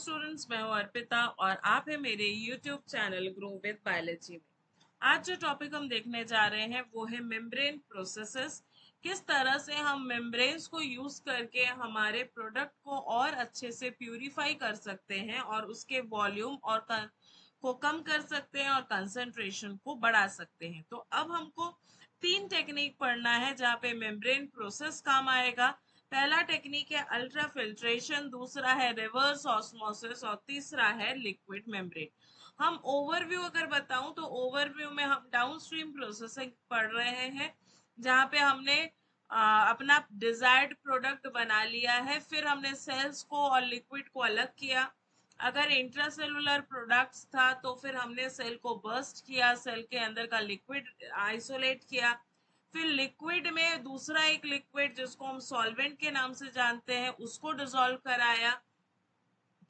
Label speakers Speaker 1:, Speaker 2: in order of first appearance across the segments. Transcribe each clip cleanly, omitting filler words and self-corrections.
Speaker 1: Students, मैं हूं अर्पिता और आप है मेरे YouTube channel grow with biology में। आज जो टॉपिक हम देखने जा रहे हैं वो है मेम्ब्रेन प्रोसेसेस। किस तरह से हम मेम्ब्रेन्स को यूज करके हमारे प्रोडक्ट को और अच्छे से प्यूरिफाई कर सकते हैं और उसके वॉल्यूम और को कम कर सकते हैं और कंसंट्रेशन को बढ़ा सकते हैं। तो अब हमको तीन टेक्निक पढ़ना है जहाँ पे मेम्ब्रेन प्रोसेस काम आएगा। पहला टेक्निक है अल्ट्रा फिल्ट्रेशन, दूसरा है रिवर्स ऑस्मोसिस और तीसरा है लिक्विड मेम्ब्रेन। हम ओवरव्यू अगर बताऊं तो ओवरव्यू में हम डाउनस्ट्रीम प्रोसेसिंग पढ़ रहे हैं जहाँ पे हमने अपना डिजायर्ड प्रोडक्ट बना लिया है, फिर हमने सेल्स को और लिक्विड को अलग किया। अगर इंट्रासेलुलर प्रोडक्ट्स था तो फिर हमने सेल को बर्स्ट किया, सेल के अंदर का लिक्विड आइसोलेट किया, फिर लिक्विड में दूसरा एक लिक्विड जिसको हम सॉल्वेंट के नाम से जानते हैं उसको डिसॉल्व कराया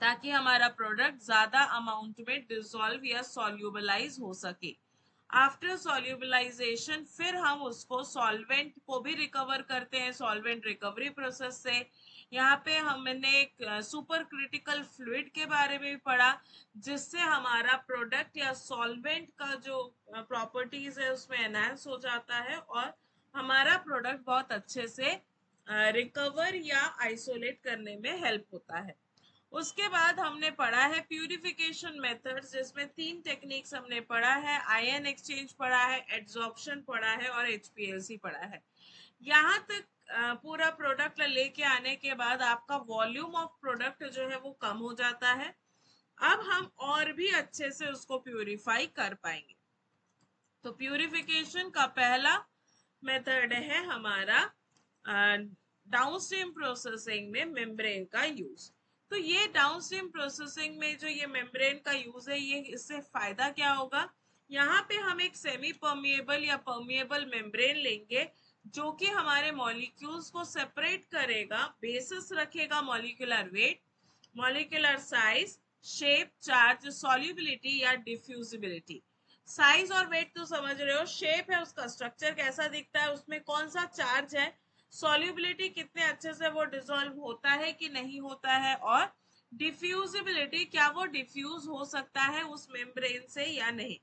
Speaker 1: ताकि हमारा प्रोडक्ट ज्यादा अमाउंट में डिसॉल्व या सॉल्यूबलाइज हो सके। आफ्टर सॉल्यूबलाइजेशन फिर हम उसको सॉल्वेंट को भी रिकवर करते हैं सॉल्वेंट रिकवरी प्रोसेस से। यहाँ पे हमने एक सुपर क्रिटिकल फ्लूइड के बारे में भी पढ़ा जिससे हमारा प्रोडक्ट या सॉल्वेंट का जो प्रॉपर्टीज है उसमें एनहांस हो जाता है और हमारा प्रोडक्ट बहुत अच्छे से रिकवर या आइसोलेट करने में हेल्प होता है। उसके बाद हमने पढ़ा है प्यूरिफिकेशन मेथड्स जिसमें तीन टेक्निक्स हमने पढ़ा है, आयन एक्सचेंज पढ़ा है, एड्सॉर्प्शन पढ़ा है और एचपीएलसी पढ़ा है। यहाँ तक पूरा प्रोडक्ट लेके आने के बाद आपका वॉल्यूम ऑफ प्रोडक्ट जो है वो कम हो जाता है। अब हम और भी अच्छे से उसको प्यूरिफाई कर पाएंगे। तो प्यूरिफिकेशन का पहला मेथड है हमारा डाउनस्ट्रीम प्रोसेसिंग में मेम्ब्रेन का यूज। तो ये डाउनस्ट्रीम प्रोसेसिंग में जो ये मेम्ब्रेन का यूज है, ये इससे फायदा क्या होगा? यहाँ पे हम एक सेमी परमिएबल या परमिएबल मेम्ब्रेन लेंगे जो कि हमारे मॉलिक्यूल्स को सेपरेट करेगा, बेसिस रखेगा molecular weight, molecular size, shape, charge, solubility या डिफ्यूजिबिलिटी। साइज और वेट तो समझ रहे हो, शेप है उसका स्ट्रक्चर कैसा दिखता है, उसमें कौन सा चार्ज है, सॉल्युबिलिटी कितने अच्छे से वो डिसॉल्व होता है कि नहीं होता है, और डिफ्यूजिबिलिटी क्या वो डिफ्यूज हो सकता है उस मेम्ब्रेन से या नहीं।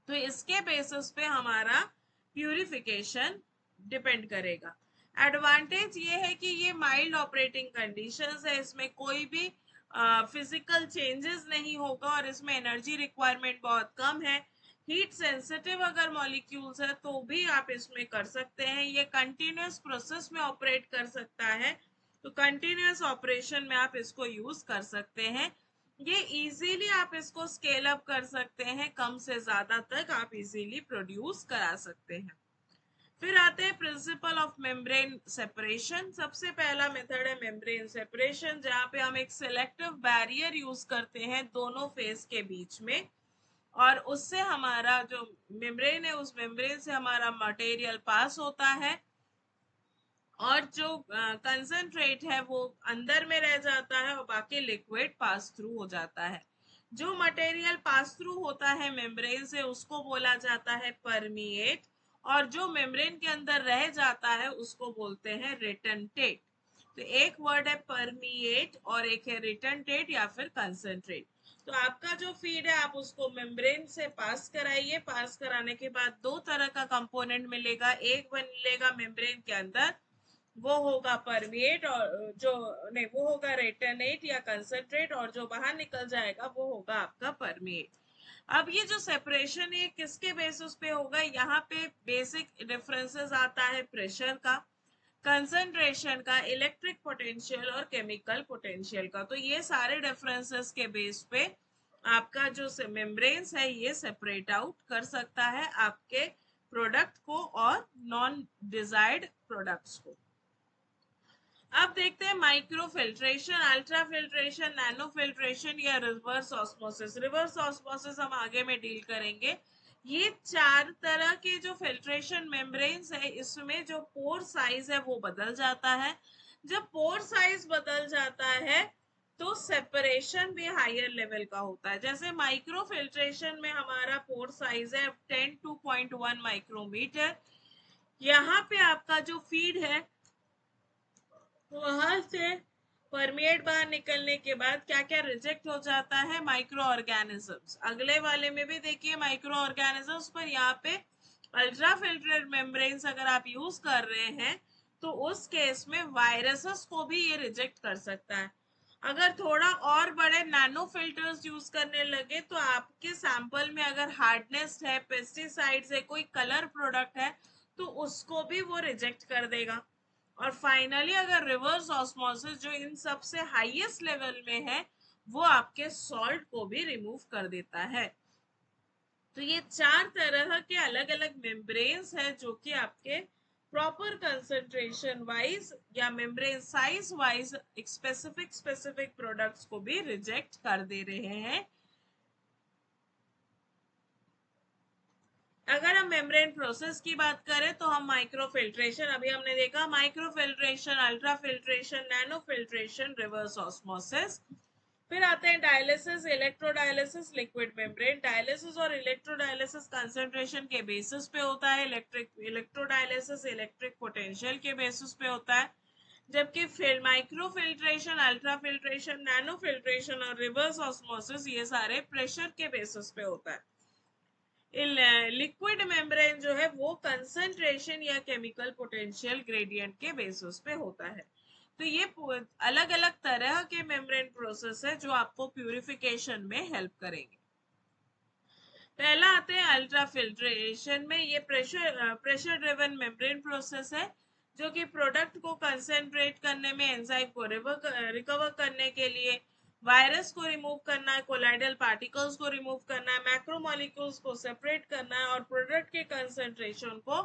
Speaker 1: तो इसके बेसिस पे हमारा प्यूरिफिकेशन डिपेंड करेगा। एडवांटेज ये है कि ये माइल्ड ऑपरेटिंग कंडीशंस है, इसमें कोई भी फिजिकल चेंजेस नहीं होगा और इसमें एनर्जी रिक्वायरमेंट बहुत कम है। हीट सेंसिटिव अगर मॉलिक्यूल्स है तो भी आप इसमें कर सकते हैं। ये कंटिन्यूस प्रोसेस में ऑपरेट कर सकता है, तो कंटिन्यूस ऑपरेशन में आप इसको यूज कर सकते हैं। ये इजीली आप इसको स्केल अप कर सकते हैं, कम से ज्यादा तक आप इजीली प्रोड्यूस करा सकते हैं। फिर आते हैं प्रिंसिपल ऑफ मेम्ब्रेन सेपरेशन। सबसे पहला मेथड है मेम्ब्रेन सेपरेशन जहाँ पे हम एक सिलेक्टिव बैरियर यूज करते हैं दोनों फेस के बीच में और उससे हमारा जो मेम्ब्रेन है उस मेम्ब्रेन से हमारा मटेरियल पास होता है और जो कंसंट्रेट है वो अंदर में रह जाता है और बाकी लिक्विड पास थ्रू हो जाता है। जो मटेरियल पास थ्रू होता है मेम्ब्रेन से उसको बोला जाता है परमिएट और जो मेम्ब्रेन के अंदर रह जाता है उसको बोलते हैं रिटेंटेट। तो एक वर्ड है परमिएट और एक है रिटेंटेट या फिर कंसंट्रेट। तो आपका जो फीड है आप उसको मेम्ब्रेन से पास कराइए, पास कराने के बाद दो तरह का कंपोनेंट मिलेगा। एक मिलेगा मेम्ब्रेन के अंदर, वो होगा परमिएट, और जो नहीं वो होगा रेटेनेट या कंसंट्रेट, और जो बाहर निकल जाएगा वो होगा आपका परमिएट। अब ये जो सेपरेशन है किसके बेसिस पे होगा? यहाँ पे बेसिक डिफरेंसेस आता है प्रेशर का, कंसंट्रेशन का, इलेक्ट्रिक पोटेंशियल और केमिकल पोटेंशियल का। तो ये सारे डिफरेंसेस के बेस पे आपका जो मेम्ब्रेन्स है ये सेपरेट आउट कर सकता है आपके प्रोडक्ट को और नॉन डिजायर्ड प्रोडक्ट्स को। अब देखते हैं micro filtration, ultra filtration, nano filtration या रिवर्स ऑस्मोसिस। रिवर्स ऑस्मोसिस हम आगे में डील करेंगे। ये चार तरह के जो फिल्ट्रेशन मेम्ब्रेन्स है इसमें जो पोर साइज है वो बदल जाता है। जब पोर साइज बदल जाता है तो सेपरेशन भी हायर लेवल का होता है। जैसे माइक्रो फिल्ट्रेशन में हमारा पोर साइज है 10 to 0.1 माइक्रोमीटर। यहाँ पे आपका जो फीड है वहां से परमिएट बाहर निकलने के बाद क्या क्या रिजेक्ट हो जाता है, माइक्रो ऑर्गेनिजम्स। अगले वाले में भी देखिए माइक्रो ऑर्गेनिजम्स, पर यहाँ पे अल्ट्रा फिल्ट्रेट मेम्ब्रेन्स अगर आप यूज कर रहे हैं तो उस केस में वायरसेस को भी ये रिजेक्ट कर सकता है। अगर थोड़ा और बड़े नैनो फिल्टर्स यूज करने लगे तो आपके सैंपल में अगर हार्डनेस है, पेस्टिसाइड्स है, कोई कलर प्रोडक्ट है तो उसको भी वो रिजेक्ट कर देगा। और फाइनली अगर रिवर्स ऑस्मोसिस जो इन सबसे हाईएस्ट लेवल में है वो आपके सॉल्ट को भी रिमूव कर देता है। तो ये चार तरह के अलग अलग मेम्ब्रेन्स है जो कि आपके प्रॉपर कंसंट्रेशन वाइज या membrane size wise specific products को भी रिजेक्ट कर दे रहे हैं। अगर हम मेम्ब्रेन प्रोसेस की बात करें तो हम माइक्रो फिल्ट्रेशन, अभी हमने देखा micro filtration, ultra filtration, nano filtration, reverse osmosis. फिर आते हैं dialysis, electrodialysis, liquid membrane. Dialysis और इलेक्ट्रोडायलिसिस कंसंट्रेशन के बेसिस पे होता है, इलेक्ट्रोडायलिसिस इलेक्ट्रिक पोटेंशियल के बेसिस पे होता है, जबकि micro filtration, ultra filtration, nano filtration और रिवर्स ऑस्मोसिस ये सारे प्रेशर के बेसिस पे होता है। लिक्विड मेम्ब्रेन जो है वो कंसंट्रेशन या केमिकल पोटेंशियल ग्रेडियंट के बेसिस पे होता है। तो ये अलग अलग तरह के मेम्ब्रेन प्रोसेस है जो आपको प्यूरिफिकेशन में हेल्प करेंगे। पहला आते हैं अल्ट्रा फिल्ट्रेशन में। ये प्रेशर ड्रिवन मेम्ब्रेन प्रोसेस है जो कि प्रोडक्ट को कंसेंट्रेट करने में, एंजाइम को रिकवर करने के लिए, वायरस को रिमूव करना है, कोलाइडल पार्टिकल्स को रिमूव करना है, मैक्रोमोलिक्यूल्स को सेपरेट करना है और प्रोडक्ट के कंसेंट्रेशन को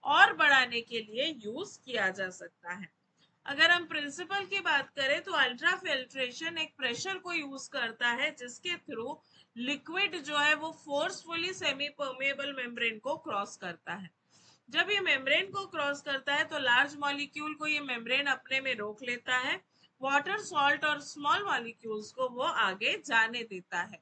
Speaker 1: और बढ़ाने के लिए यूज किया जा सकता है। अगर हम प्रिंसिपल की बात करें तो अल्ट्रा फिल्ट्रेशन एक प्रेशर को यूज करता है जिसके थ्रू लिक्विड जो है वो फोर्सफुली सेमी परमेबल मेम्ब्रेन को क्रॉस करता है। जब ये मेम्ब्रेन को क्रॉस करता है तो लार्ज मॉलिक्यूल को ये मेम्ब्रेन अपने में रोक लेता है, वाटर, सॉल्ट और स्मॉल मॉलिक्यूल्स को वो आगे जाने देता है।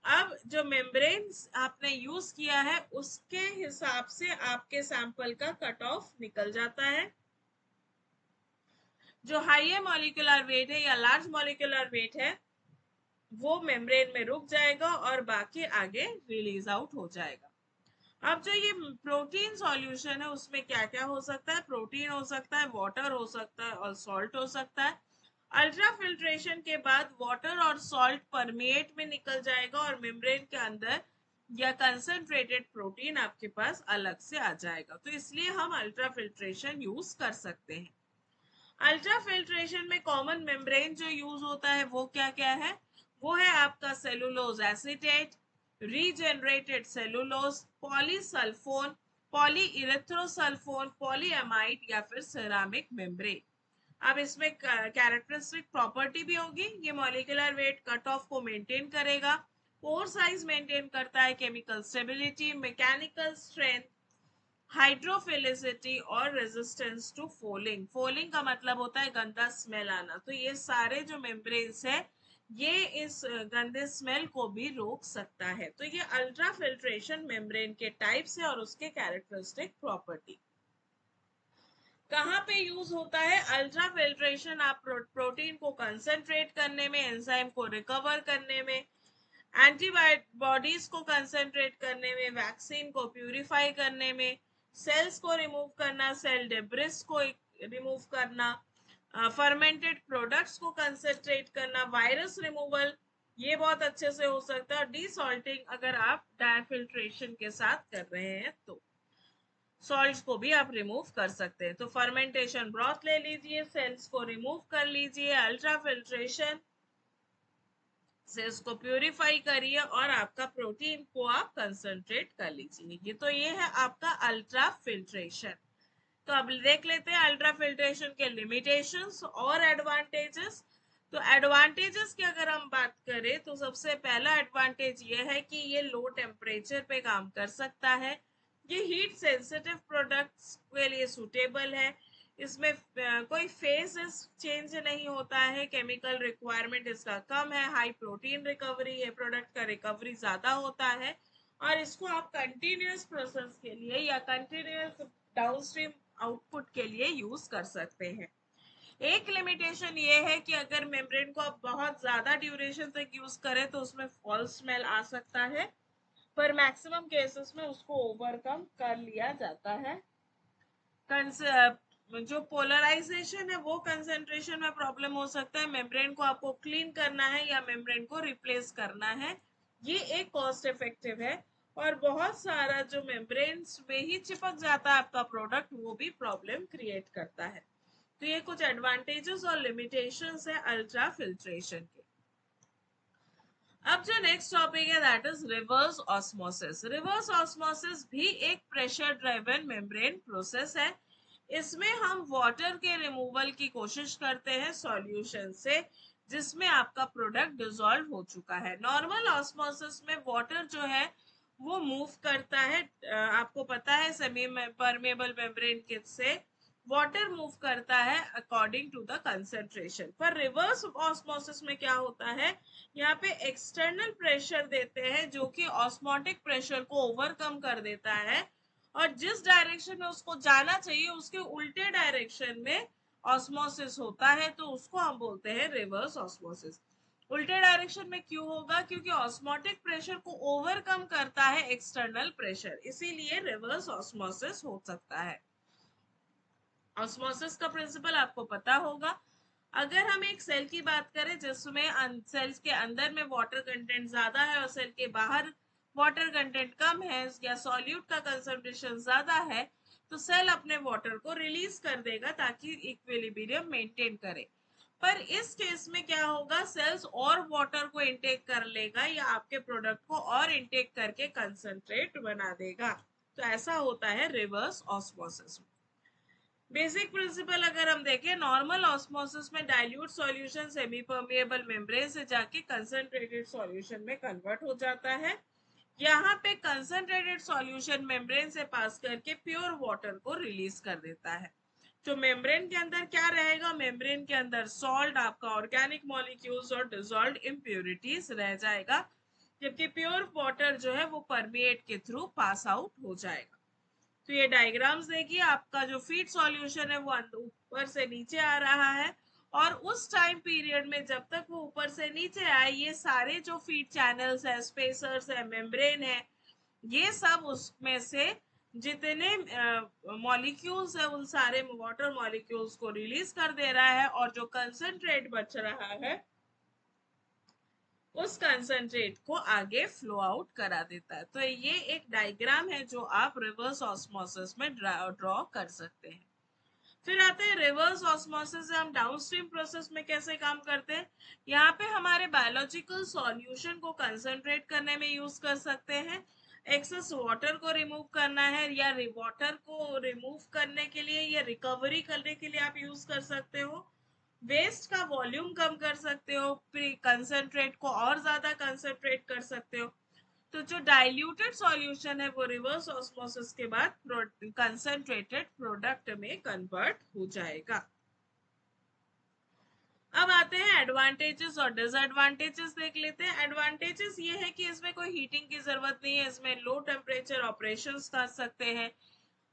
Speaker 1: अब जो मेम्ब्रेन आपने यूज किया है उसके हिसाब से आपके सैंपल का कट ऑफ निकल जाता है। जो हाइयर मॉलिक्यूलर वेट है या लार्ज मॉलिक्यूलर वेट है वो मेम्ब्रेन में रुक जाएगा और बाकी आगे रिलीज आउट हो जाएगा। अब जो ये प्रोटीन सॉल्यूशन है उसमें क्या क्या हो सकता है, प्रोटीन हो सकता है, वाटर हो सकता है और सॉल्ट हो सकता है। अल्ट्रा फिल्ट्रेशन के बाद वाटर और सॉल्ट परमिएट में निकल जाएगा और मेम्ब्रेन के अंदर या कंसंट्रेटेड प्रोटीन आपके पास अलग से आ जाएगा। तो इसलिए हम अल्ट्रा फिल्ट्रेशन यूज कर सकते हैं। अल्ट्रा फिल्ट्रेशन में कॉमन मेम्ब्रेन जो यूज होता है वो क्या क्या है, वो है आपका cellulose acetate, regenerated cellulose, polysulfone, polyethersulfone, polyamide या फिर सेरामिक मेम्ब्रेन। अब इसमें कैरेक्टरिस्टिक प्रॉपर्टी भी होगी, ये मॉलिक्यूलर वेट कट ऑफ को मेंटेन करेगा, पोर साइज मेंटेन करता है, chemical stability, mechanical strength, hydrophilicity और रेजिस्टेंस टू फोलिंग। फोलिंग का मतलब होता है गंदा स्मेल आना। तो ये सारे जो मेम्ब्रेन्स है ये इस गंदे स्मेल को भी रोक सकता है। तो ये अल्ट्रा फिल्ट्रेशन मेम्ब्रेन के टाइप्स है और उसके कैरेक्टरिस्टिक प्रॉपर्टी। कहाँ पे यूज होता है अल्ट्रा फिल्ट्रेशन? आप प्रोटीन को कंसंट्रेट करने में, एंजाइम को रिकवर करने में, एंटीबॉडीज को कंसंट्रेट करने में, वैक्सीन को प्यूरिफाई करने में, सेल्स को रिमूव करना, सेल डेब्रिस को रिमूव करना, फर्मेंटेड प्रोडक्ट्स को कंसंट्रेट करना, वायरस रिमूवल ये बहुत अच्छे से हो सकता है। डीसॉल्टिंग अगर आप डायफिल्ट्रेशन के साथ कर रहे हैं तो सॉल्ट्स को भी आप रिमूव कर सकते हैं। तो फर्मेंटेशन ब्रॉथ ले लीजिए, सेल्स को रिमूव कर लीजिए, अल्ट्रा फिल्ट्रेशन से उसको प्यूरिफाई करिए और आपका प्रोटीन को आप कंसंट्रेट कर लीजिए। ये है आपका अल्ट्रा फिल्ट्रेशन। तो अब देख लेते हैं अल्ट्रा फिल्ट्रेशन के लिमिटेशंस और एडवांटेजेस। तो एडवांटेजेस की अगर हम बात करें तो सबसे पहला एडवांटेज ये है कि ये लो टेम्परेचर पे काम कर सकता है। ये हीट सेंसिटिव प्रोडक्ट्स के लिए सूटेबल है। इसमें कोई फेज चेंज नहीं होता है, केमिकल रिक्वायरमेंट इसका कम है, हाई प्रोटीन रिकवरी है, प्रोडक्ट का रिकवरी ज्यादा होता है और इसको आप कंटिन्यूस प्रोसेस के लिए या कंटिन्यूस डाउनस्ट्रीम आउटपुट के लिए यूज कर सकते हैं। एक लिमिटेशन ये है कि अगर मेम्ब्रेन को आप बहुत ज्यादा ड्यूरेशन तक यूज करें तो उसमें फॉल्स स्मेल आ सकता है, पर मैक्सिमम केसेस में उसको ओवरकम कर लिया जाता है। जो पोलराइजेशन है वो कंसेंट्रेशन में प्रॉब्लम हो सकता है। मेम्ब्रेन को आपको क्लीन करना है या मेम्ब्रेन को रिप्लेस करना है, ये एक कॉस्ट इफेक्टिव है। और बहुत सारा जो मेम्ब्रेन्स में ही चिपक जाता है आपका प्रोडक्ट, वो भी प्रॉब्लम क्रिएट करता है। तो ये कुछ एडवांटेजेस और लिमिटेशंस है अल्ट्रा फिल्ट्रेशन के। अब जो नेक्स्ट टॉपिक है that is reverse osmosis. Reverse osmosis भी एक प्रेशर ड्राइवन मेम्ब्रेन प्रोसेस है। इसमें हम वाटर के रिमूवल की कोशिश करते हैं सॉल्यूशन से जिसमें आपका प्रोडक्ट डिसॉल्व हो चुका है। नॉर्मल ऑस्मोसिस में वाटर जो है वो मूव करता है, आपको पता है सेमी परमेबल मेम्ब्रेन किट से वाटर मूव करता है अकॉर्डिंग टू द कंसेंट्रेशन। पर रिवर्स ऑस्मोसिस में क्या होता है, यहाँ पे एक्सटर्नल प्रेशर देते हैं जो कि ऑस्मोटिक प्रेशर को ओवरकम कर देता है, और जिस डायरेक्शन में उसको जाना चाहिए उसके उल्टे डायरेक्शन में ऑस्मोसिस होता है, तो उसको हम बोलते हैं रिवर्स ऑस्मोसिस। उल्टे डायरेक्शन में क्यों होगा, क्योंकि ऑस्मोटिक प्रेशर को ओवरकम करता है एक्सटर्नल प्रेशर, इसीलिए रिवर्स ऑस्मोसिस हो सकता है। ऑस्मोसिस का प्रिंसिपल आपको पता होगा। अगर हम एक सेल की बात करें जिसमें सेल्स के अंदर में वाटर कंटेंट ज्यादा है और सेल के बाहर वाटर कंटेंट कम है या सॉल्यूट का कंसंट्रेशन ज्यादा है, तो सेल अपने वाटर को रिलीज कर देगा ताकि इक्विलिब्रियम मेंटेन करे। पर इस केस में क्या होगा, सेल्स और वाटर को इनटेक कर लेगा या आपके प्रोडक्ट को और इनटेक करके कंसंट्रेट बना देगा। तो ऐसा होता है रिवर्स ऑस्मोसिस। बेसिक प्रिंसिपल अगर हम देखें, नॉर्मल ऑस्मोसिस में dilute solution semi permeable membrane से जाके कंसंट्रेटेड सॉल्यूशन में कन्वर्ट हो जाता है। यहाँ पे कंसंट्रेटेड सॉल्यूशन मेम्ब्रेन से पास करके प्योर वाटर को रिलीज कर देता है। तो मेम्ब्रेन के अंदर क्या रहेगा, मेम्ब्रेन के अंदर सॉल्ट, आपका ऑर्गेनिक मॉलिक्यूल्स और डिसॉल्व्ड इम्प्योरिटीज रह जाएगा, जबकि प्योर वाटर जो है वो परमिएट के थ्रू पास आउट हो जाएगा। तो ये डायग्राम्स देखिए, आपका जो फीड सॉल्यूशन है वो ऊपर से नीचे आ रहा है, और उस टाइम पीरियड में जब तक वो ऊपर से नीचे आए, ये सारे जो फीड चैनल्स है, स्पेसर्स है, मेम्ब्रेन है, ये सब उसमें से जितने मॉलिक्यूल्स है उन सारे वाटर मॉलिक्यूल्स को रिलीज कर दे रहा है, और जो कंसंट्रेट बच रहा है उस कंसंट्रेट को आगे फ्लो आउट करा देता है। तो ये एक डायग्राम है जो आप रिवर्स ऑस्मोसिस में ड्रॉ कर सकते हैं। फिर आते हैं रिवर्स ऑस्मोसिस से हम डाउनस्ट्रीम प्रोसेस में कैसे काम करते हैं। यहाँ पे हमारे बायोलॉजिकल सॉल्यूशन को कंसंट्रेट करने में यूज कर सकते हैं, एक्सेस वाटर को रिमूव करना है, या वाटर को रिमूव करने के लिए या रिकवरी करने के लिए आप यूज कर सकते हो, वेस्ट का वॉल्यूम कम कर सकते हो, कंसंट्रेट को और ज्यादा कंसंट्रेट कर सकते हो। तो जो डाइल्यूटेड सॉल्यूशन है वो रिवर्स ऑस्मोसिस के बाद कंसंट्रेटेड प्रोडक्ट में कन्वर्ट हो जाएगा। अब आते हैं एडवांटेजेस और डिसएडवांटेजेस देख लेते हैं। एडवांटेजेस ये है कि इसमें कोई हीटिंग की जरूरत नहीं है, इसमें लो टेम्परेचर ऑपरेशंस कर सकते हैं।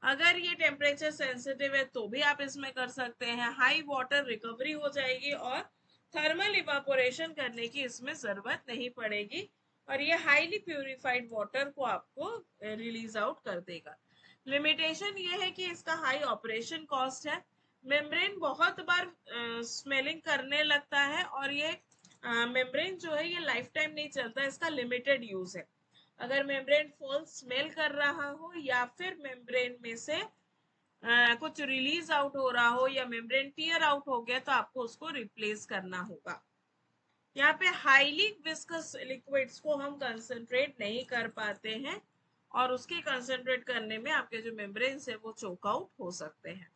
Speaker 1: अगर ये टेम्परेचर सेंसिटिव है तो भी आप इसमें कर सकते हैं। हाई वाटर रिकवरी हो जाएगी और थर्मल इवापोरेशन करने की इसमें जरूरत नहीं पड़ेगी, और ये हाईली प्यूरिफाइड वाटर को आपको रिलीज आउट कर देगा। लिमिटेशन ये है कि इसका हाई ऑपरेशन कॉस्ट है। मेम्ब्रेन बहुत बार स्मेलिंग करने लगता है, और ये मेम्ब्रेन जो है ये लाइफ टाइम नहीं चलता, इसका लिमिटेड यूज है। अगर मेम्ब्रेन फॉल स्मेल कर रहा हो या फिर मेम्ब्रेन में से कुछ रिलीज आउट हो रहा हो या मेम्ब्रेन टियर आउट हो गया, तो आपको उसको रिप्लेस करना होगा। यहाँ पे हाईली विस्कस लिक्विड्स को हम कंसंट्रेट नहीं कर पाते हैं, और उसके कंसंट्रेट करने में आपके जो मेम्ब्रेन है वो चोक आउट हो सकते हैं।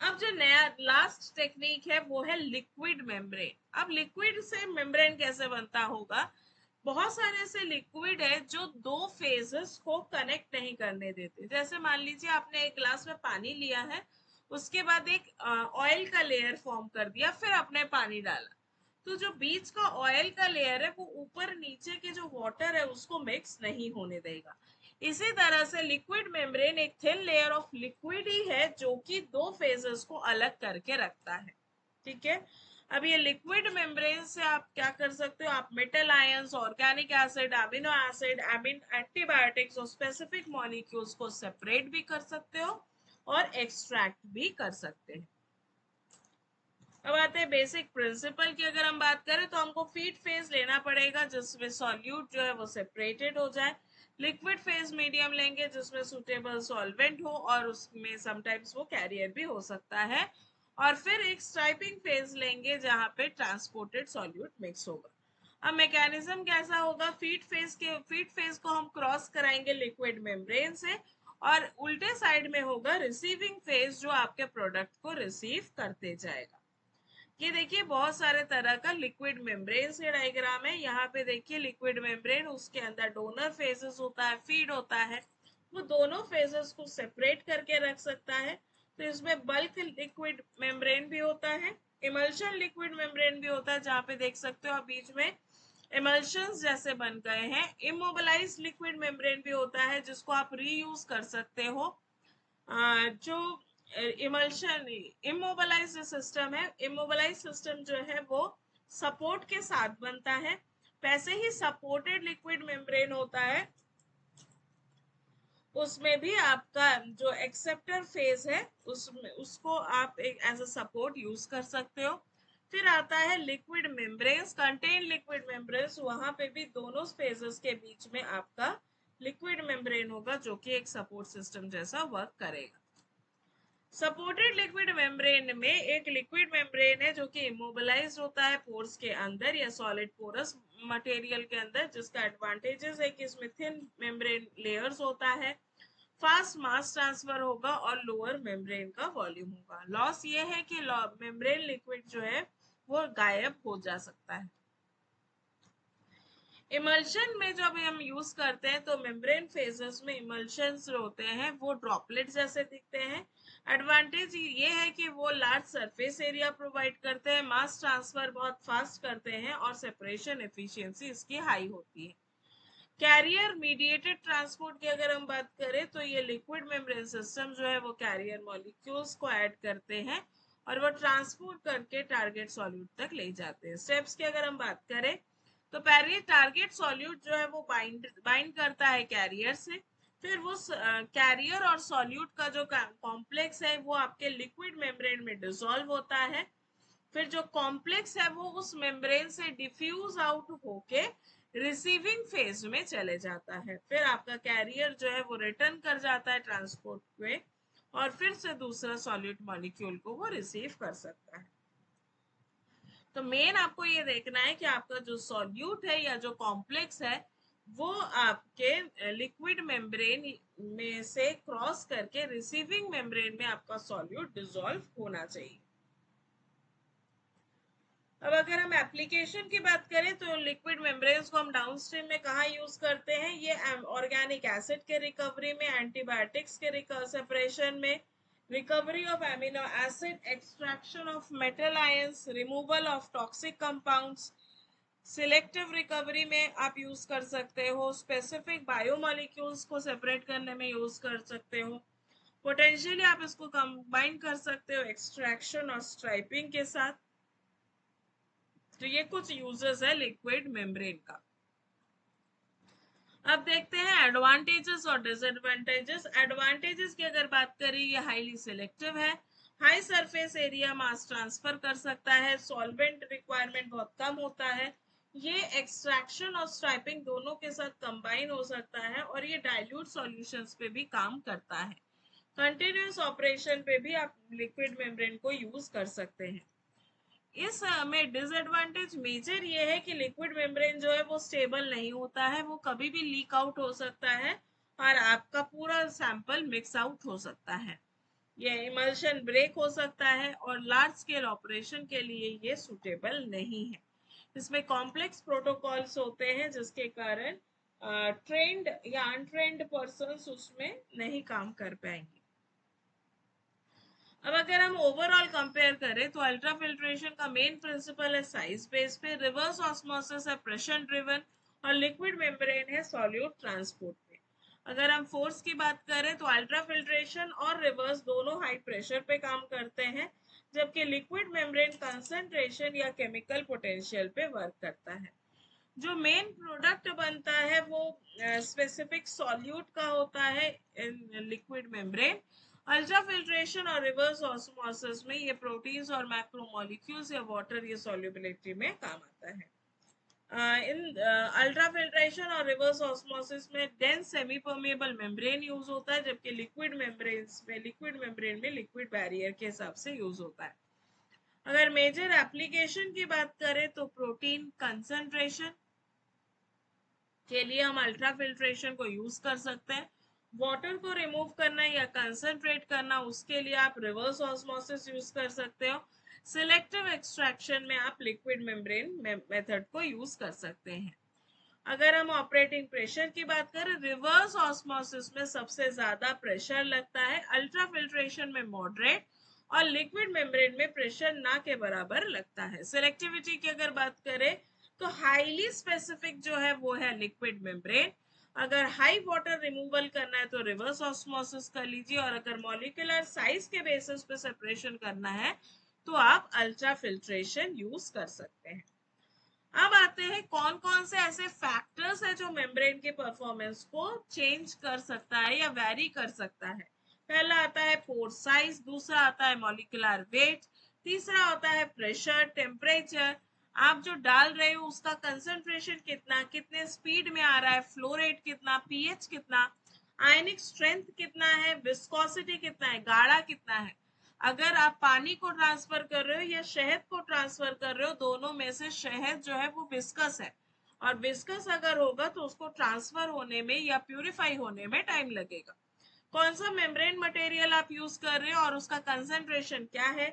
Speaker 1: अब जो नया लास्ट टेक्निक है वो है लिक्विड मेम्ब्रेन। अब लिक्विड से मेम्ब्रेन कैसे बनता होगा, बहुत सारे ऐसे लिक्विड है जो दो फेजेस को कनेक्ट नहीं करने देते। जैसे मान लीजिए आपने एक ग्लास में पानी लिया है, उसके बाद एक ऑयल का लेयर फॉर्म कर दिया, फिर आपने पानी डाला, तो जो बीच का ऑयल का लेयर है वो ऊपर नीचे के जो वाटर है उसको मिक्स नहीं होने देगा। इसी तरह से लिक्विड मेम्ब्रेन एक थिन लेयर ऑफ लिक्विड ही है जो कि दो फेजेस को अलग करके रखता है। ठीक है, अब ये लिक्विड मेम्ब्रेन से आप क्या कर सकते हो, आप metal ions, organic acid, amino acid, antibiotics और स्पेसिफिक मॉलिक्यूल्स को सेपरेट भी कर सकते हो और एक्सट्रैक्ट भी कर सकते हैं। अब आते हैं बेसिक प्रिंसिपल की। अगर हम बात करें तो हमको फीड फेज लेना पड़ेगा जिसमें सॉल्यूट जो है वो सेपरेटेड हो जाए, लिक्विड फेज मीडियम लेंगे जिसमें सुटेबल सॉल्वेंट हो और उसमें समटाइम्स वो कैरियर भी हो सकता है, और फिर एक स्ट्राइपिंग फेज लेंगे जहां पे ट्रांसपोर्टेड सॉल्यूट मिक्स होगा। अब मैकेनिज्म कैसा होगा, फीड फेज को हम क्रॉस कराएंगे लिक्विड मेम्ब्रेन से, और उल्टे साइड में होगा रिसीविंग फेज जो आपके प्रोडक्ट को रिसीव करते जाएगा। ये देखिए बहुत सारे तरह का लिक्विड मेम्ब्रेन से डायग्राम है। यहाँ पे देखिए लिक्विड मेम्ब्रेन, उसके अंदर डोनर फेजेस होता है, फीड होता है, वो दोनों फेजेस को सेपरेट करके रख सकता है। तो इसमें बल्क लिक्विड मेम्ब्रेन भी होता है, इमल्शन लिक्विड मेम्ब्रेन भी होता है, जहाँ पे देख सकते हो आप बीच में इमल्शंस जैसे बन गए हैं। इमोबिलाइज लिक्विड मेम्ब्रेन भी होता है जिसको आप रीयूज कर सकते हो। जो इमल्शन इमोबलाइज सिस्टम है, इमोबलाइज सिस्टम जो है वो सपोर्ट के साथ बनता है, वैसे ही सपोर्टेड लिक्विड मेम्ब्रेन होता है, उसमें भी आपका जो एक्सेप्टर फेज है उसमें उसको आप एक एज अ सपोर्ट यूज कर सकते हो। फिर आता है liquid membranes, contain liquid membranes, वहां पे भी दोनों फेजेस के बीच में आपका लिक्विड मेम्ब्रेन होगा जो कि एक सपोर्ट सिस्टम जैसा वर्क करेगा। सपोर्टेड लिक्विड मेम्ब्रेन में एक लिक्विड मेम्ब्रेन है जो कि इमोबिलाइज होता है पोर्स के अंदर या सॉलिड पोरस मटेरियल के अंदर, जिसका एडवांटेजेस है कि इसमें थिन मेम्ब्रेन लेयर्स होता है, फास्ट मास ट्रांसफर होगा और लोअर मेम्ब्रेन का वॉल्यूम होगा। लॉस ये है कि मेम्ब्रेन लिक्विड जो है वो गायब हो जा सकता है। इमल्शन में जब हम यूज करते हैं तो मेम्ब्रेन फेजेस में इमल्शंस होते हैं वो ड्रॉपलेट जैसे दिखते हैं। एडवांटेज ये है कि वो लार्ज सरफेस एरिया प्रोवाइड करते हैं, मास ट्रांसफर बहुत फास्ट करते हैं और सेपरेशन एफिशिएंसी इसकी हाई होती है। कैरियर मीडिएटेड ट्रांसपोर्ट की अगर हम बात करें तो ये लिक्विड मेम्ब्रेन सिस्टम जो है वो कैरियर मॉलिक्यूल्स को ऐड करते हैं और वो ट्रांसपोर्ट करके टारगेट सॉल्यूट तक ले जाते हैं। स्टेप्स की अगर हम बात करें तो पहले टारगेट सॉल्यूट जो है वो बाइंड करता है कैरियर से, फिर वो कैरियर और सॉल्यूट का जो कॉम्प्लेक्स है वो आपके लिक्विड मेम्ब्रेन में डिसॉल्व होता है, फिर जो कॉम्प्लेक्स है वो उस मेम्ब्रेन से डिफ्यूज आउट होके रिसीविंग फेज में चले जाता है, फिर आपका कैरियर जो है वो रिटर्न कर जाता है ट्रांसपोर्ट में और फिर से दूसरा सॉल्यूट मॉलिक्यूल को वो रिसीव कर सकता है। तो मेन आपको ये देखना है कि आपका जो सॉल्यूट है या जो कॉम्प्लेक्स है वो आपके लिक्विड मेम्ब्रेन में से क्रॉस करके रिसीविंग मेम्ब्रेन में आपका सॉल्यूट डिसॉल्व होना चाहिए। अब अगर हम एप्लीकेशन की बात करें तो लिक्विड मेम्ब्रेन्स को हम डाउनस्ट्रीम में कहाँ यूज करते हैं, ये ऑर्गेनिक एसिड के रिकवरी में, एंटीबायोटिक्स के सेपरेशन में, recovery of amino acid, extraction of metal ions, removal of toxic compounds, selective recovery में आप यूज कर सकते हो, स्पेसिफिक बायोमोलिक्यूल्स को सेपरेट करने में यूज कर सकते हो, पोटेंशियली आप इसको कंबाइन कर सकते हो एक्सट्रैक्शन और स्ट्राइपिंग के साथ। तो ये कुछ यूजेस है लिक्विड मेम्ब्रेन का। अब देखते हैं एडवांटेजेस और डिसएडवांटेजेस। एडवांटेजेस की अगर बात करें, ये हाईली सिलेक्टिव है, high surface area mass transfer कर सकता है, सॉल्वेंट रिक्वायरमेंट बहुत कम होता है, ये एक्सट्रैक्शन और स्ट्राइपिंग दोनों के साथ कंबाइन हो सकता है और ये डाइल्यूट सॉल्यूशंस पे भी काम करता है। कंटिन्यूस ऑपरेशन पे भी आप लिक्विड मेम्ब्रेन को यूज कर सकते हैं। इस में डिसएडवांटेज मेजर ये है कि लिक्विड मेम्ब्रेन जो है वो स्टेबल नहीं होता है, वो कभी भी लीक आउट हो सकता है और आपका पूरा सैंपल मिक्स आउट हो सकता है, ये इमल्शन ब्रेक हो सकता है और लार्ज स्केल ऑपरेशन के लिए ये सुटेबल नहीं है। इसमें कॉम्प्लेक्स प्रोटोकॉल्स होते हैं जिसके कारण ट्रेंड या अनट्रेंड पर्सन्स उसमें नहीं काम कर पाएंगे। अब अगर हम ओवरऑल कंपेयर करें तो अल्ट्रा फिल्ट्रेशन का मेन प्रिंसिपल है साइज बेस पे, रिवर्स ऑस्मोसिस है प्रेशर ड्रिवन और लिक्विड मेम्ब्रेन है सॉल्यूट ट्रांसपोर्ट पे। अगर हम फोर्स की बात करें तो अल्ट्रा फिल्ट्रेशन और रिवर्स दोनों हाई प्रेशर पे काम करते हैं, जबकि लिक्विड मेम्ब्रेन कंसंट्रेशन या केमिकल पोटेंशियल पे वर्क करता है। जो मेन प्रोडक्ट बनता है वो स्पेसिफिक सॉल्यूट का होता है in liquid membrane. Ultra filtration और रिवर्स ऑस्मोसिस में ये प्रोटीन्स और मैक्रोमोलिक्यूल्स या वाटर या सॉल्युबिलिटी में काम आता है। इन अल्ट्रा फिल्ट्रेशन और रिवर्स ऑस्मोसिस में dense semi permeable membrane use होता है, जबकि लिक्विड मेम्ब्रेन में लिक्विड बैरियर के हिसाब से यूज होता है। अगर मेजर एप्लीकेशन की बात करें तो प्रोटीन कंसंट्रेशन के लिए हम अल्ट्रा फिल्ट्रेशन को यूज कर सकते हैं। वाटर को रिमूव करना या कंसंट्रेट करना, उसके लिए आप रिवर्स ऑस्मोसिस यूज कर सकते हो। सिलेक्टिव एक्सट्रैक्शन में आप लिक्विड मेम्ब्रेन मेथड को यूज कर सकते हैं। अगर हम ऑपरेटिंग प्रेशर की बात करें, रिवर्स ऑस्मोसिस में सबसे ज्यादा प्रेशर लगता है, अल्ट्रा फिल्ट्रेशन में मॉडरेट और लिक्विड मेम्ब्रेन में प्रेशर ना के बराबर लगता है। सिलेक्टिविटी की अगर बात करें तो हाईली स्पेसिफिक जो है वो है लिक्विड मेम्ब्रेन। अगर हाई वाटर रिमूवल करना है तो रिवर्स ऑस्मोसिस कर लीजिए, और अगर मॉलिक्यूलर साइज के बेसिस पे सेपरेशन करना है तो आप अल्ट्रा फिल्ट्रेशन यूज कर सकते हैं। अब आते हैं कौन कौन से ऐसे फैक्टर्स है जो मेम्ब्रेन के परफॉर्मेंस को चेंज कर सकता है या वेरी कर सकता है। पहला आता है पोर साइज, दूसरा आता है मॉलिक्यूलर वेट, तीसरा होता है प्रेशर, टेम्परेचर, आप जो डाल रहे हो उसका कंसंट्रेशन कितना, कितने स्पीड में आ रहा है, फ्लो रेट कितना, पीएच कितना, आयनिक स्ट्रेंथ कितना है, विस्कोसिटी कितना है, गाढ़ा कितना है। अगर आप पानी को ट्रांसफर कर रहे हो या शहद को ट्रांसफर कर रहे हो, दोनों में से शहद जो है वो विस्कस है, और विस्कस अगर होगा तो उसको ट्रांसफर होने में या प्यूरिफाई होने में टाइम लगेगा। कौन सा मेम्ब्रेन मटेरियल आप यूज कर रहे हो और उसका कंसंट्रेशन क्या है,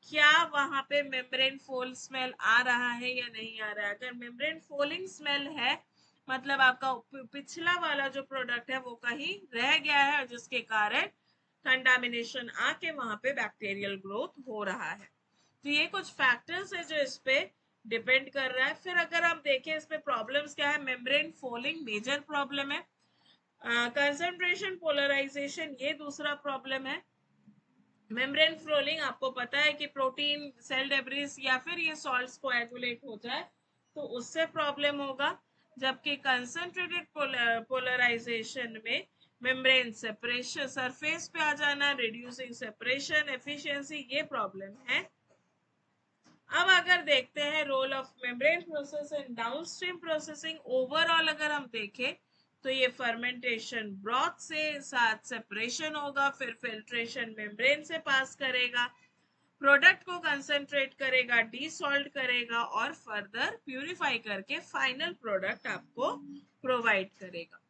Speaker 1: क्या वहां पे मेम्ब्रेन फोल स्मेल आ रहा है या नहीं आ रहा है। अगर मेम्ब्रेन फोलिंग स्मेल है, मतलब आपका पिछला वाला जो प्रोडक्ट है वो कहीं रह गया है और जिसके कारण कंटामिनेशन आके वहां पे बैक्टीरियल ग्रोथ हो रहा है। तो ये कुछ फैक्टर्स है जो इस पे डिपेंड कर रहा है। फिर अगर आप देखें इसमें प्रॉब्लम्स क्या है, मेम्ब्रेन फोलिंग मेजर प्रॉब्लम है, कंसंट्रेशन पोलराइजेशन ये दूसरा प्रॉब्लम है। मेम्ब्रेन फ्लोलिंग आपको पता है कि प्रोटीन सेल डेब्रिस या फिर ये सॉल्ट्स कोएगुलेट हो जाए तो उससे प्रॉब्लम होगा, जबकि कंसंट्रेटेड पोलराइजेशन में मेम्ब्रेन सेपरेशन, सरफेस पे आ जाना, रिड्यूसिंग सेपरेशन एफिशिएंसी, ये प्रॉब्लम है। अब अगर देखते हैं role of membrane process in downstream processing, overall अगर हम देखें तो ये फर्मेंटेशन ब्रॉथ से साथ सेपरेशन होगा, फिर फिल्ट्रेशन मेम्ब्रेन से पास करेगा, प्रोडक्ट को कंसंट्रेट करेगा, डीसॉल्ट करेगा और फर्दर प्यूरिफाई करके फाइनल प्रोडक्ट आपको प्रोवाइड करेगा।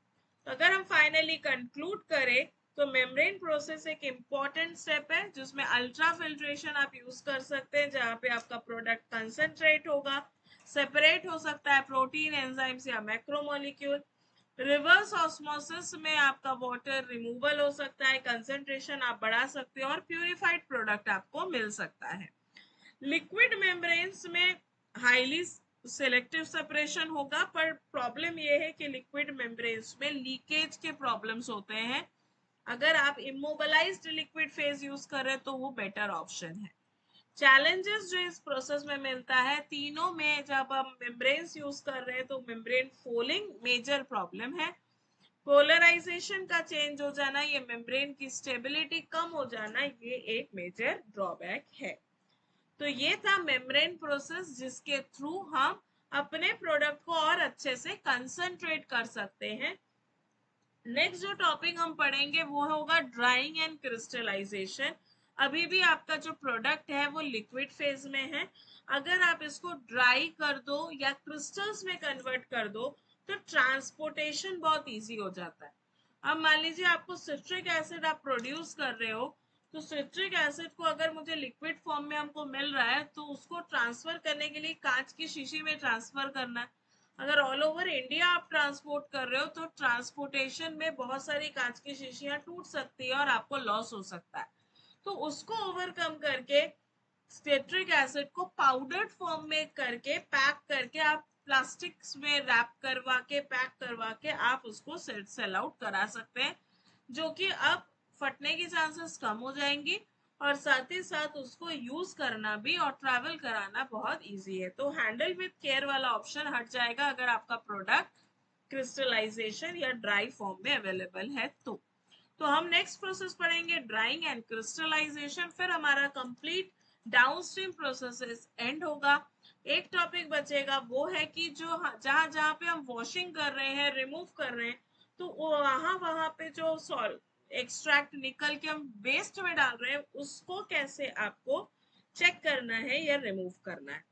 Speaker 1: तो अगर हम फाइनली कंक्लूड करें तो मेम्ब्रेन प्रोसेस एक इम्पॉर्टेंट स्टेप है जिसमें अल्ट्रा फिल्ट्रेशन आप यूज कर सकते हैं, जहां पे आपका प्रोडक्ट कंसंट्रेट होगा, सेपरेट हो सकता है प्रोटीन, एंजाइम्स या मैक्रोमोलिक्यूल। रिवर्स ऑस्मोसिस में आपका वाटर रिमूवल हो सकता है, कंसंट्रेशन आप बढ़ा सकते हो और प्यूरिफाइड प्रोडक्ट आपको मिल सकता है। लिक्विड मेम्ब्रेन्स में हाईली सिलेक्टिव सेपरेशन होगा, पर प्रॉब्लम यह है कि लिक्विड मेम्ब्रेन्स में लीकेज के प्रॉब्लम्स होते हैं। अगर आप इमोबलाइज्ड लिक्विड फेज यूज कर रहे हैं तो वो बेटर ऑप्शन है। चैलेंजेस जो इस प्रोसेस में मिलता है, तीनों में जब हम मेम्ब्रेन्स यूज कर रहे हैं तो मेम्ब्रेन फोलिंग मेजर प्रॉब्लम है, पोलराइजेशन का चेंज हो जाना, ये मेम्ब्रेन की स्टेबिलिटी कम हो जाना, ये एक मेजर ड्रॉबैक है। तो ये था मेम्ब्रेन प्रोसेस जिसके थ्रू हम अपने प्रोडक्ट को और अच्छे से कंसंट्रेट कर सकते हैं। नेक्स्ट जो टॉपिक हम पढ़ेंगे वो होगा ड्राइंग एंड क्रिस्टलाइजेशन। अभी भी आपका जो प्रोडक्ट है वो लिक्विड फेज में है, अगर आप इसको ड्राई कर दो या क्रिस्टल्स में कन्वर्ट कर दो तो ट्रांसपोर्टेशन बहुत इजी हो जाता है। अब मान लीजिए आपको सिट्रिक एसिड आप प्रोड्यूस कर रहे हो, तो सिट्रिक एसिड को अगर मुझे लिक्विड फॉर्म में हमको मिल रहा है तो उसको ट्रांसफर करने के लिए कांच की शीशी में ट्रांसफर करना है। अगर ऑल ओवर इंडिया आप ट्रांसपोर्ट कर रहे हो तो ट्रांसपोर्टेशन में बहुत सारी कांच की शीशियां टूट सकती है और आपको लॉस हो सकता है। तो उसको ओवरकम करके सिट्रिक एसिड को पाउडर्ड फॉर्म में करके पैक करके आप प्लास्टिक्स में रैप करवा के पैक करवा के आप उसको सेल आउट करा सकते हैं, जो कि अब फटने की चांसेस कम हो जाएंगी और साथ ही साथ उसको यूज करना भी और ट्रैवल कराना बहुत इजी है। तो हैंडल विद केयर वाला ऑप्शन हट जाएगा अगर आपका प्रोडक्ट क्रिस्टलाइजेशन या ड्राई फॉर्म में अवेलेबल है। तो हम नेक्स्ट प्रोसेस पढ़ेंगे ड्राइंग एंड क्रिस्टलाइजेशन, फिर हमारा कंप्लीट डाउनस्ट्रीम प्रोसेसेस एंड होगा। एक टॉपिक बचेगा, वो है कि जो जहां जहां पे हम वॉशिंग कर रहे हैं, रिमूव कर रहे हैं, तो वहां पे जो सॉल्ट एक्सट्रैक्ट निकल के हम वेस्ट में डाल रहे हैं, उसको कैसे आपको चेक करना है या रिमूव करना है।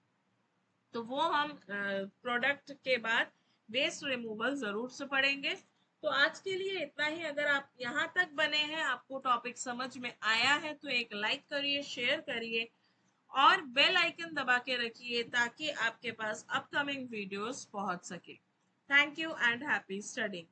Speaker 1: तो वो हम प्रोडक्ट के बाद वेस्ट रिमूवल जरूर से पढ़ेंगे। तो आज के लिए इतना ही। अगर आप यहाँ तक बने हैं, आपको टॉपिक समझ में आया है, तो एक लाइक करिए, शेयर करिए और बेल आइकन दबा के रखिए ताकि आपके पास अपकमिंग वीडियोस पहुंच सके। Thank you and happy studying.